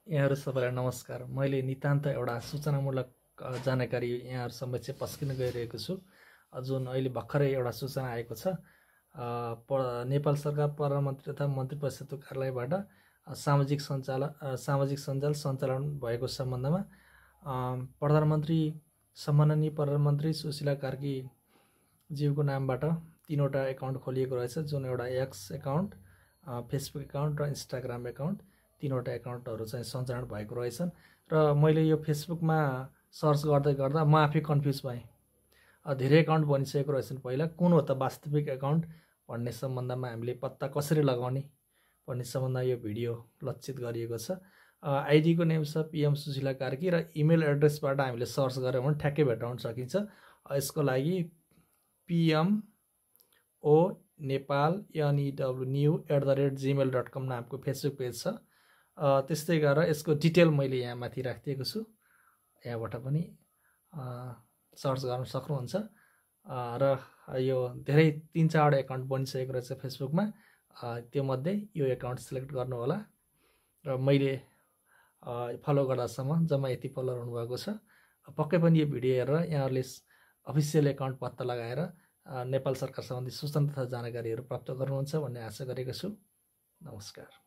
यहाँहरू सबैलाई नमस्कार। मैले नितान्त एउटा सूचनामूलक जानकारी यहाँहरू समक्ष पस्किन गइरहेको छु, जुन अहिले भर्खरै एउटा सूचना आएको छ। नेपाल सरकार प्रधानमन्त्री तथा मन्त्री परिषदको कार्यालयबाट सामाजिक सञ्जाल सञ्चालन भएको सम्बन्धमा प्रधानमन्त्री सम्माननीय प्रधानमन्त्री सुशीला कार्की ज्यूको नामबाट 3वटा एकाउन्ट खोलिएको रहेछ, जुन एउटा एक्स एकाउन्ट, फेसबुक एकाउन्ट र इन्स्टाग्राम एकाउन्ट, 3वटा एकाउन्टहरू चाहिँ सञ्चालन भएको रहेछन्। र मैले यो फेसबुकमा सर्च गर्दा म आफै कन्फ्युज भएँ। धेरै एकाउन्ट बनिसकेको रहेछन्। पहिला कुन हो त वास्तविक एकाउन्ट भन्ने सम्बन्धमा हामीले पत्ता कसरी लगाउने भन्ने सम्बन्धमा यो भिडियो लक्षित गरिएको छ। आइडीको नेम छ PM सुशीला कार्की र इमेल एड्रेसबाट हामीले सर्च गऱ्यौँ भने ठ्याक्कै भेटाउन सकिन्छ। यसको लागि pmonepal@gmail.com नामको फेसबुक पेज छ। त्यस्तै गरेर यसको डिटेल मैले यहाँ माथि राखिदिएको छु, यहाँबाट पनि सर्च गर्न सक्नुहुन्छ। र यो धेरै 3-4वटा एकाउन्ट बनिसकेको रहेछ फेसबुकमा। त्यो मध्ये यो एकाउन्ट सिलेक्ट गर्नु होला। र मैले फलो गर्दासम्म जम्मा यति फलोअर हुनुभएको छ। पक्कै पनि यो भिडियो हेरेर यहाँहरूले अफिसियल एकाउन्ट पत्ता लगाएर नेपाल सरकार सम्बन्धी सूचना तथा जानकारीहरू प्राप्त गर्नुहुन्छ भन्ने आशा गरेको छु। नमस्कार।